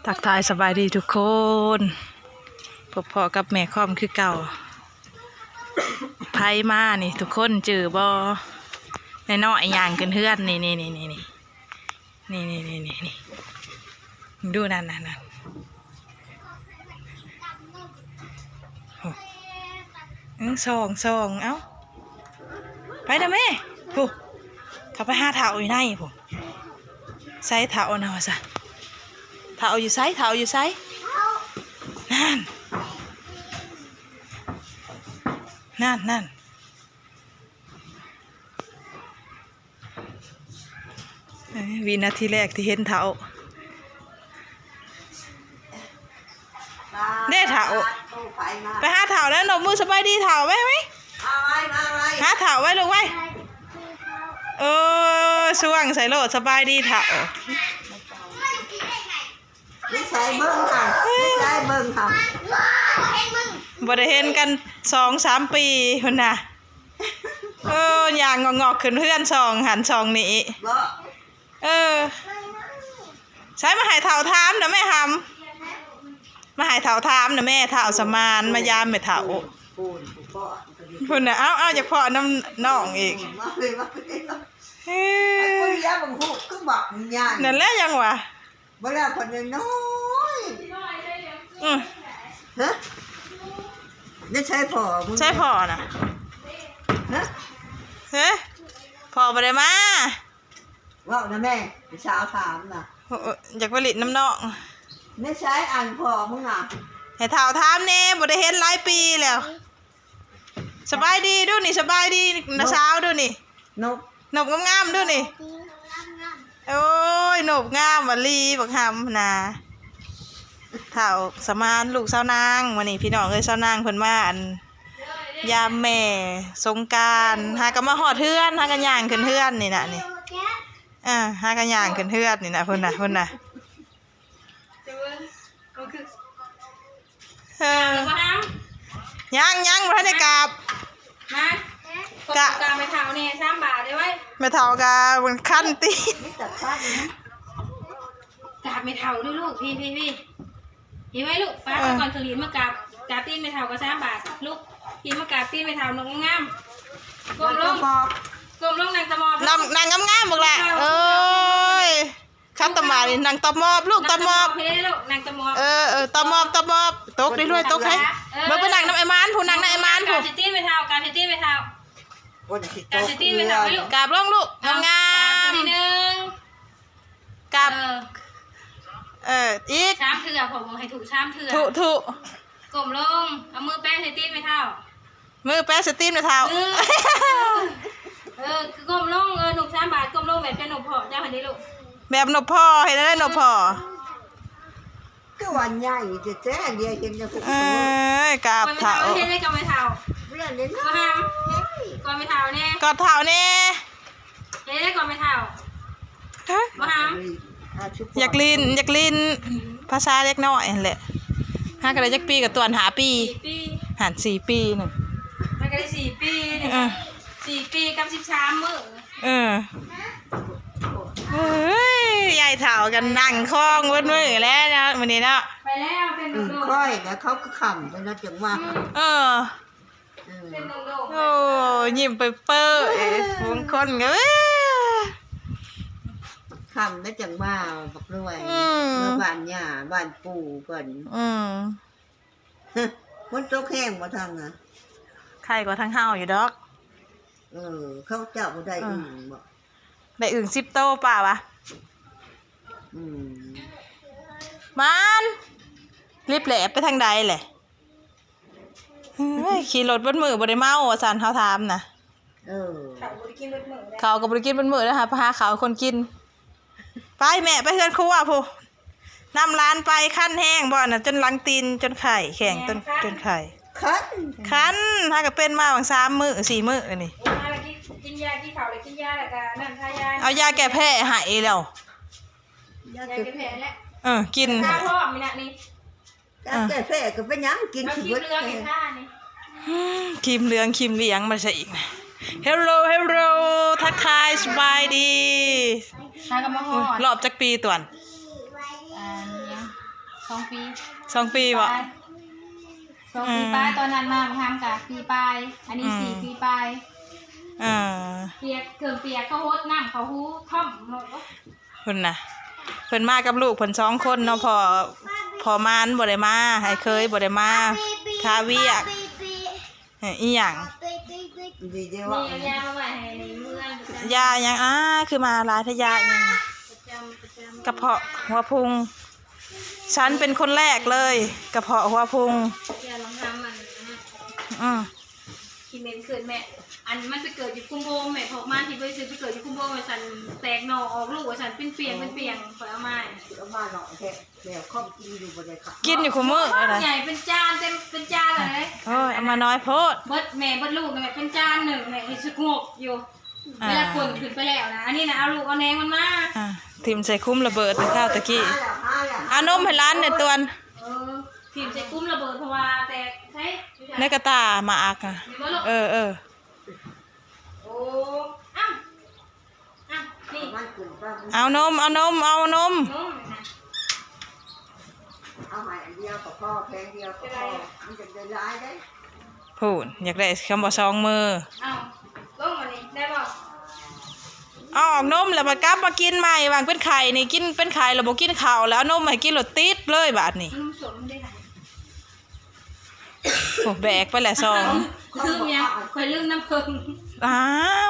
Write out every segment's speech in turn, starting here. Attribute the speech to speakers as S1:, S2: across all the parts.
S1: ทักทายสบายดีทุกคนพบพอกับแม่ค่อมคือเก่าไพ่มานี่ทุกคนจือบอในน้อยอย่างกันเฮือนนี่ดูนั่นซองเอ้าไปนะแม่ผู้เขาไปหาเถาอยู่ไหนผู้ใส่เถาหน่อยซะเถาอยู่ไซนั่นวินาทีแรกที่เห็นเถาได้เถาไปหาเถาแล้วหนมมือสบายดีเถาไหมหาเถาไว้ลูกไว้ช่วงใส่โลดสบายดีเถา
S2: ไม่ใช่เบิ่งค่ะ
S1: บ่ได้เห็นกัน2-3 ปีพุ่นน่ะอย่างงอกขึ้นเพื่อนหันนี้ใช้มาหายเถาถามนะแม่หำมาหายเถาถามนะแม่เถาสมานมายามแม่เถาพุ่นน่ะเอาอยากพอน้ำน้องอีกนั่นแหละยังวะ
S2: เวลาคนน้อยฮะนี่ใช่พอ
S1: น่ะเฮ้พอบ่ได้มา
S2: ว่านะแม่เช้าถามน่ะ
S1: อยากผลิตน้ำนอง
S2: ไม่ใช่อ่านพอมึงอ่ะ
S1: ให้เฒ่าถามแน่บ่ได้เห็นหลายปีแล้วสบายดีดูนี่สบายดีนะเช้าดูนี่นบงามๆดูนี่โอ้ยนบงามวลีบักหำนะเฒ่าสมานลูกสาวนางวันนี้พี่น้องเอ้ยสาวนางเพิ่นมาอันยามแม่สงกรานต์หากันมาฮอดเฮือนหากันย่างขึ้นเฮือนนี่น่ะนี่หากันย่างขึ้นเฮือนนี่น่ะเพิ่นน่ะยังบ่ทันได้กราบ
S3: มากะไปเท่าเนี่ย3 บาทได้ไว้
S1: แม่เฒ่ากะมันคันตีน
S3: กาบไม่เท่าด้วยลูกพี่ไว้ลูกป้าก่อนถึงลิ้นมากาบตีนไม่เท่าก็3 บาทลูกกินมากาบตีนไม่เท่านกงามกลมลงนางตะมอบ
S1: นางงามๆหมดแหละขั้นตะมานี่นางตะมอบลูกตะมอบ
S3: พี่ได้ลูกนางตะมอบ
S1: ตะมอบตกด้วยตกให้เบิ่งไปนางน้ำไอ้มานผู้นางน้ำไอ้มานผู้
S3: กาบตีนไม่เท่ากาบตีนไม่เท่าลูก
S1: กราบลงลูกงาม
S3: ทีนึง
S1: กราบอีก
S3: 3 เถื่อผมให้ถูก3 เถื่อ
S1: ถูก
S3: กลมลงเอามือแป้งใส่ตีนไม่เท่า
S1: มือแป้งสตีมในเท้า
S3: คือกลมลงหนุก3 บาทกลมลงแบบเป็นหนุกพอเจ้าหันนี้ลูก
S1: แบบนบพ่อเห็นได้นบพ่อ
S2: ก็วันใหญ่จะแจ้งเดียวเห็นจะถูก
S1: กราบเท้า
S3: เห็นได้กับไม่เท่า
S2: เรื่องนี้
S3: ก็ห้ามก่อนไม่เท่าเนี่ย
S1: กอดเท้าเนี่ย
S3: เห็นได้ก่อนไม่เท่าก็ห้าม
S1: อยากลินภาษาเล็กน้อยแหละห้ากันได้จักปีกับตัวหาปีหัน4 ปีหนึ่ง
S3: มันก็ได้4 ปี4 ปีกับ13 มื้
S1: อใหญ่เถากันนั่งคล้องมือแล้วนะวันนี้เนาะ
S3: ไปแล้วเป็นโด
S2: ดค่อยแล้วเขาก็ขำแล้วนะจังว่า
S3: เป็นโดด
S1: โอ้ยิ้มเปื่อยๆมงคลกัน
S2: ขำแล้วจังว่าบอกด้วยเมื่อบ้านหญ้าบ้านปู่ก่อนมันโตแข้งมาทาง
S1: ใครก็ทั้งเฮาอยู่ดอก
S2: เขาเจ้าบ่ได้อึ่งบ่
S1: ได้อึ่ง10 โตป่าวะมันรีบแหลบไปทางใดแหละขี่รถบนมือบ่ได้เมาว่าซั่นเฮาถามนะเขาก็บ่ได้กินบนมือนะคะพาเขาคนกินไปแม่ไปเฮือนครัวผู้นำร้านไปคั้นแห้งบ่น่ะจนหลังตีนจนไข่แข็งจนไข่คั้นถ้าก็เป็นมาบาง3 มื้อ 4 มื้อนี่
S3: กินยากินข้าวเลยกินยาแล้วก็นั่นทายา
S1: เอายาแก้แพ้ให้แล้ว
S3: ยาแก้แพ้แล้ว
S1: กิน
S3: ยาพ่อมีน่ะนี่
S2: ยาแก้แพ้ก็เป็นหยังกิน
S3: ขี้เลือดให้ท่านี่
S1: ครีมเหลืองมาใส่อีกนะ Hello ทักทายสบายดีรอบจักปีต่วน
S3: 2 ปี
S1: 2 ปีบ่
S3: 2 ปีปลายตอนนั้นมาทำกับปีปลายอันนี้4 ปีปลายเปียกเครื่องเปียกเขาโฮดน้ำเขาหูท่อมหมด
S1: เพิ่นน่ะเพิ่นมากับลูกเพิ่น2 คนเนาะพอมานบ่ได้มาให้เคยบ่ได้มาคาเวียกอีหยัง
S2: ดีเดียว
S3: นี่ยามาไว้ให้ในเมือง
S1: ยาหยังคือมาหลายทะยาหยังกระเพาะหัวพุงฉันเป็นคนแรกเลยกระเพาะหัวพุง
S3: ยาลองทำมัน คิเมนเกิดแม่อันมันไปเกิดอยู่คุมโบงแม่พอมาที่ไปซื้อไปเกิดอยู่คุมโบงว่าฉันแตกหน่อออกลูกว่าฉันเป็นเปียงคอยเอามา
S2: เอามาหน่อยแค่แล้วข้อกินอยู่บ่ได้ค่ะ
S1: กินอยู่คุมื้ออะไร
S3: ใหญ่เป็นจานเต็มเป็นจานเลย
S1: โอ้ยเอามาน้อยโพด
S3: เบิดแม่เบิดลูกแม่เป็นจานหนึ่งแม่เห็นสกงกอยู่เวลาคนขึ้นไปแล้วนะอันนี้นะเอาลูกเอาแนงมันมา
S1: ทิมใส่คุ้มระเบิดเป็นข้าวตะกี้นมให้ร้านในตัวน
S3: ทีมใจกุ้มระเบิดเพราะว่าแตกใช่
S1: ในกระตามาอักโอ้
S3: โอ้อ้าวนี่
S2: มันขึ้นป่ะ
S1: เอานม
S3: น้องนะ
S2: เอาหายอันเดียวกับพ่อแพงเดียวกับพ่อมันจะได้ร้ายได้
S1: พูดอยากได้คำว่า2 มือ
S3: เอาลงมานี่ได้บอก
S1: เอาออกนมแล้วมากลับมากินใหม่วางเป็นไข่นี่กินเป็นไข่แล้วบ่กินข้าวแล้วนมให้กินรสติดเลยบาดนี้
S3: นุ่มสดไม่ได้ไหน
S1: โอ้แบกไปแหละ2
S3: คือเนี่ยคอยลืมน้ำผึ้ง
S1: อ้า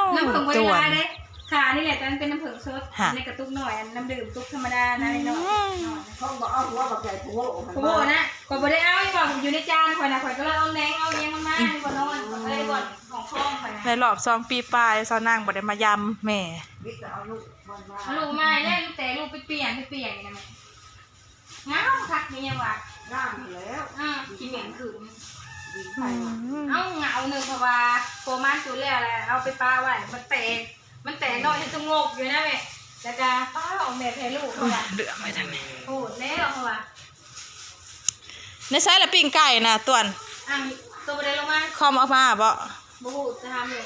S1: ว
S3: น้ำผึ้งบ
S1: จ
S3: ริ
S1: ว
S3: ลาน ได้ขานี่แหละแต่มันเป็นน้ำผึ้งสด
S1: ฮะ
S3: ในกระตุกหน่อยน้ำดื่มตุกธรรมดานะหน่อย
S2: เขาบอกเอาหัวแบบใหญ่โผล่
S3: โอ้โหนะคอยบ่ได้เอาอีกบอกอยู่ในจานคอยนะคอยก็เลยเอาแนงเอาเลี้ยงมันมาในบ่อนอนก็เลยบ่อนของคล้องคอยนะ
S1: ในรอบ2 ปีปลายซอนางบ่ได้มายำแม่
S2: วิทย์เอาลูกมันมา
S3: เอาลูกมาได้แต่ลูกไปเปลี่ยนนี่นะแม่ง้าวพักนี่ยังว่า
S2: น้ำแล้ว
S3: กินเหม็นขืน
S2: ดินไป
S3: เอาเหงาหนึ่งเพราะว่าโฟมันจุดแล้วแหละเอาไปปลาไว้มันแตกหน่อยจะงกอยู่นะแม่แล้วก็ป้าเอาแม่แพ้ลูกเขาว่า
S1: เดือดไปทางนี้
S3: โอ้แล้วเขาว่า
S1: ในไซส์ละปิ้งไก่นะตวน
S3: ตัวประเด็นลงมา
S1: คอมออกมาบ่
S3: บูจะทำเลย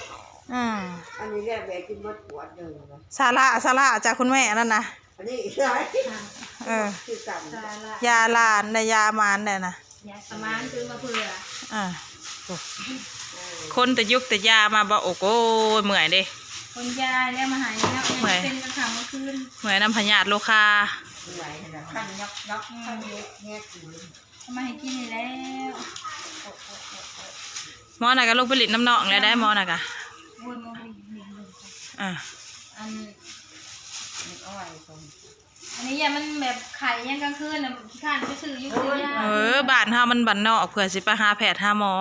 S2: อันนี้แรกแบกกินมดปวดเดิน
S1: ซาลาจากคุณแม่นั่นนะ
S2: อันนี้ใช่คือกัน
S3: สาระ
S1: ยาลานในยามานเนี่ยนะ
S3: ยาสมานซื้อมาเผื่อ
S1: คนแต่ยุกแต่ยามาบ่โอ้โหเมื่อยเด้
S3: คนยาแล้วมาหายแล้วยังเป็นกระถางเมื่อคืน
S1: เมื่อยน้ำพญาติโลคา
S2: ไหวขนาดขั้นยักขั้นแยกกิน
S3: ทำไมาให้กินนี่แล้ว
S1: หมอน่ะก็ลงไปหลิดน้ำหนองเลยได้หมอน่ะก็
S3: บุญมองดีอัน
S2: อ้อยตรง
S3: อันนี้ยามันแบบไข่ยังกลางคืนน่ะข้านไปซื้อยุซื้อยา
S1: บ้านเฮามันบ้านนอกเผื่อสิไปหาแพทย์หาหมอ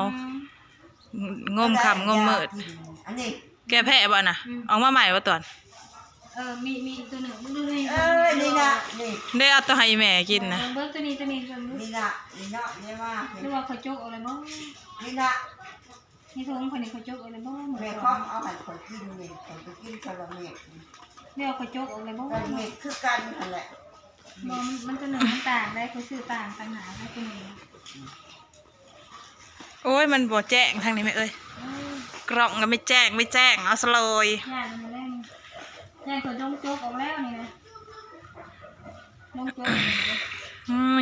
S1: งมคำงมมืด
S2: อันนี้
S1: แกแพ้บ่น่ะออกมาใหม่บ่ตอน
S3: มีตัวหนึ่งดูนี่
S2: นี่นะนี่
S1: ได้เอาตัวให้แม่กินนะ
S3: เบิ้งตัวนี้ตัว
S2: นี่นะนี่เนาะนี่ว่า
S3: นึกว่าเขาโจกอะไรบ้าง
S2: นี่นะ
S3: นี่ทุ่งคนนี้เขาโจกอะไรบ้าง
S2: แม่ข้องเอาให้คนกินนี่คนไปกินคาราเมล
S3: เรียกเขาโจกอะไรบ้าง
S2: คาราเมลคือกันนั่นแหละ
S3: มันตัวหนึ่งมันต่างได้เขาซื้อต่างหาได้ตัวหนึ่ง
S1: โอ้ยมันบ่แจ้งทางนี้แม่เอ้ยกล่องก็ไม่แจ้งเอาซะเลย
S3: ย่ามาเล่นย่าเขาต้องโจกออกแล้วนี่นะต้องโจก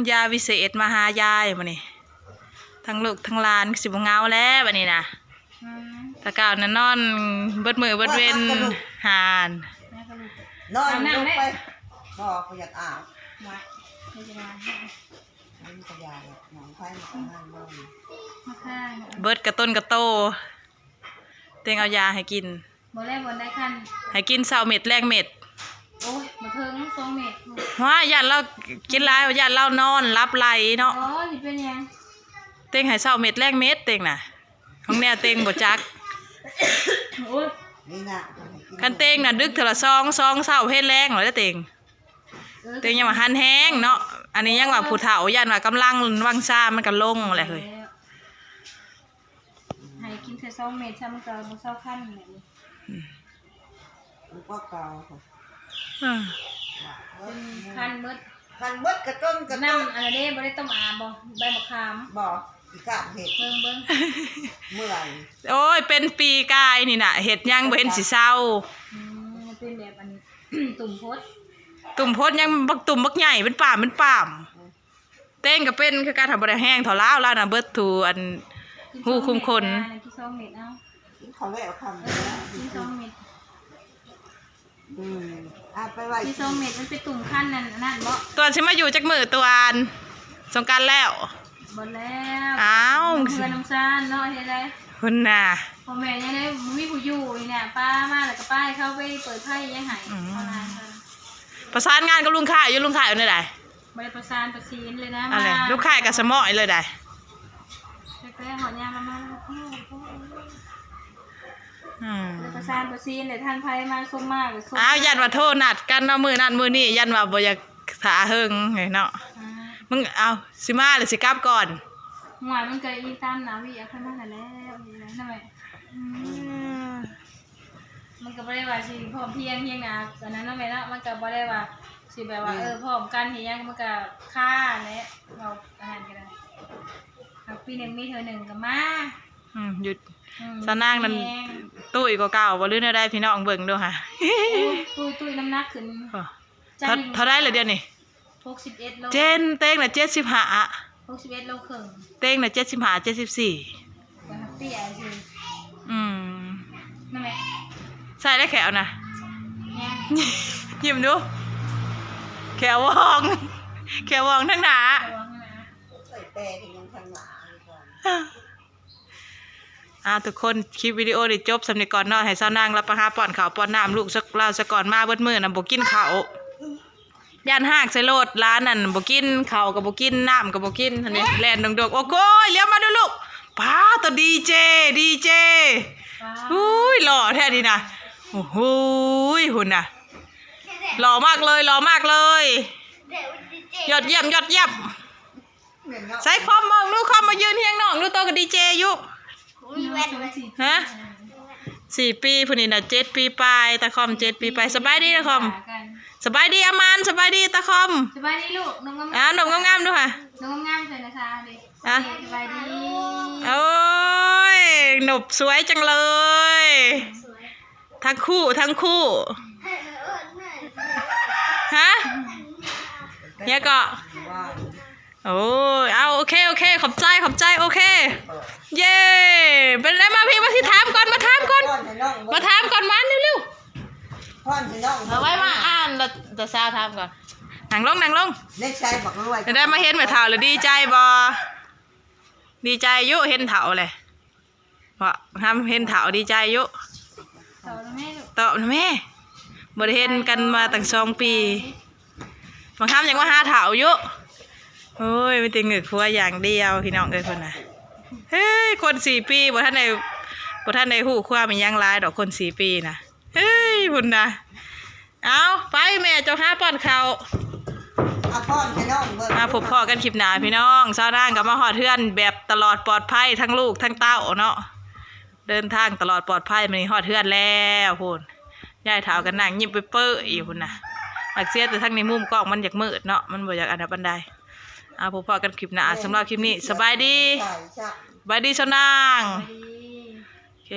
S1: ยาวิเศษมาหายายมื้อนี้ทั้งลูกทั้งหลานสิบ่เหงาแล้วบัดนี้นะตะก้าวนั่นนอนเบิดมื้อเบิดเว้นหาน
S2: นอนลงไปบอกอยากอาบ
S3: มาไม่จะมา
S2: มันกระยาหนองไผ่มันก็นอน
S3: มาข้าง
S1: เบิดกระต้นกระโตเต็งเอายาให้กิน
S3: บอลแรกบอลได้ขั้น
S1: ให้กิน20 เม็ดแรกเม็ด
S3: โอ้ยมาเทิง2 เมตร
S1: ว่าญาติเรากินหลายญาติเรานอนรับไหลเนาะ
S3: อ๋อสิเป็นยัง
S1: เต็งให้20 เม็ดแรกเม็ดเต็งน่ะของแนวเต็งบ่จัก
S3: โอ้ย
S2: นี่นะ
S1: คันเต็งน่ะดึกเทื่อละ2 2เช้าเฮ็ดแรงเหรอเต็งเต็งยังว่าหันแห้งเนาะอันนี้ยังว่าผู้เฒ่าย่านว่ากำลังวังซ่ามันก็ลงแหละเฮ้ย
S3: ให้กินแค่2 เมตรใช่มันก็บ่เศร้าขั้นเลย
S2: มันก็เก่า
S3: เป็นขั้นเบิด
S2: มันเบิดกระต้นกระต้น
S3: น้ำอะไรเด้บ่ได้ต้มอาบ่ใบมะขาม
S2: บอกอีกอะเห็ด
S3: เบิ่ง
S2: เมื่อไหร่
S1: โอ้ยเป็นปีกายนี่น่ะเฮ็ดยังบ่เห็นสิเศร้า
S3: มันเป็นแบบอัน ตุ่มพด
S1: ตุ่มพดยังบักตุ่มบักใหญ่เป็นป่าม เต้งก็เป็นคือการทำบริแห้งเท่าล้าวน่ะเบิดถูอันหูคุมคน
S3: กิน2 เม็ดเอา
S2: เขาแล้วคำ
S3: กิน2 เม็ด
S2: ไปไว้
S3: กิน2 เม็ดมันไปตุ่มขั้นนั่นบ่
S1: ตัวสิมาอยู่จักมือตัวอันสงกรานต์แล้ว
S3: บ่แล้ว
S1: อ้าว
S3: เพื่อนน้ำซานเนาะเฮ็ดได้
S1: คุณน่ะ
S3: พ่อแม่ยังได้มีผู้อยู่นี่เนี่ยป้ามาแล้วก็ป้าให้เขาไปเปิดไพ่ยังไงออนไลน์
S1: ประสานงานกับลุงข่ายอยู่ลุงข่ายอยู่ไหน
S3: บริประสานประซีนเลยนะ
S1: อะไรลุงข่ายกับสมอยเลยได้
S3: แรกๆหอยามาบริประสานประซีนเลยทางไพ่มาส้มมากเลยส้ม
S1: อ้าวยันว่าโทษนัดกันเนาะมือนัดมือนี่ยันว่าบ่อยากถาเฮิงไงเนาะมึงเอาสิมาหรือสิกลับก่อน
S3: หวานมันเกิดอีตามหนาวิอยากขึ้นมาแล้วทำไมมันก็บ่ได้ว่าสิพร้อมเพียงนะตอนนั้นน้องแม่เนาะมันก็บ่ได้ว่าสิแบบว่าพร้อมกันเฮียงมันก็ค่าและเราอาหารกันได้ปีหนึ่งมีเธอหนึ่งก็มา
S1: หยุดสนางนั่นตุ้ยก็เก่าบ่ลืมได้พี่น้องเบิ่งดูค่ะ
S3: ตุ้ยน้ำหนักขึ้น
S1: เท่าได้เลยเดี๋ยวนี้
S3: 61 โล
S1: เจนเต้งน่ะ75
S3: 61 โลครึ่ง
S1: เต้งน่ะ75 74
S3: ก็แฮปปี้อ่ะสินั่นแหละ
S1: ใส่ได้แขวนะ
S3: เนี่ย
S1: ยิ้มดูแขววองแขววองทั้งหนา
S3: ระวังนะ
S2: ใส่แต่ที่ยังทางหนา
S1: ทุกคนคลิปวิดีโอนี่จบสำนึกก่อนเนาะให้เช้านางรับประหาป้อนข้าวป้อนน้ำลูกสักเล่าสักก่อนมาเบิดมื้อน่ะบ่กินข้าวย่านหากใส่โลดร้านนั่นบ่กินข้าวก็บ่กินน้ำก็บ่กินอันนี้แล่นดงๆโอ้โกยเลี้ยวมาดูลูกป้าตัวดีเจอุ้ยหล่อแท้ดีนะโอ้โหหุ่นน่ะหล่อมากเลยยอดเยี่ยมใส่คอมมองลูกคอมมายืนเฮียงน้องลูกโตกับดีเจอยู่ฮะ4 ปีพุ่นนี่น่ะ7 ปีปลายตะคอม7 ปีปลายสบายดีตะคอมสบายดีอามานสบายดีตะคอม
S3: สบายดีลูกน้อง
S1: หนุ่มงามๆดูค่ะ
S3: น้องงามใส่นะคะดิสบายดี
S1: โอ้ยหนุบสวยจังเลยทั้งคู่ฮะเนี่ยก็โอ้ยเอาโอเคขอบใจโอเคเย้เป็นไรมาพี่มาที่ถามก่อนมาถามก่อนมันเร็วๆเอาไว้มาอ่านเราซาวถามก่อนนั่งลง
S2: เล็กชายบอกรวย
S1: ได้มาเห็นเหมือนเถ่าหรือดีใจบอดีใจยุเห็นเถ่าเลยว่าทำเห็นเถ่าดีใจยุ
S3: ต่อแล้วแม่ลูก
S1: ตอบนะแม่บ่ได้เห็นกันมาตั้ง2 ปีบางคำยังว่าหาเถ่ายุโอ้ยไม่ติงเงือกพัวอย่างเดียวพี่น้องเอ้ยคนน่ะเฮ้ยคน4 ปีบ่ท่านในหูความมียังร้ายดอกคน4 ปีนะเฮ้ยพุ่นนะเอาไปแม่เจ้าหาป้อนข้าวมาพบพ่อกันคลิปหน้าพี่น้องชาวนางกับมาหอดเทือนแบบตลอดปลอดภัยทั้งลูกทั้งเต้าเนาะเดินทางตลอดปลอดภัยมันหอดเทือนแล้วพูนยายถาวกันนั่งยิ้มเปื้ออยู่พุ่นนะอักเสียแต่ทั้งในมุมกล้องมันอยากมืดเนาะมันบ่อยากอันดับบันไดพบพ่อกันคลิปหน้าสำหรับคลิปนี้สบายดีชาวนางโอเค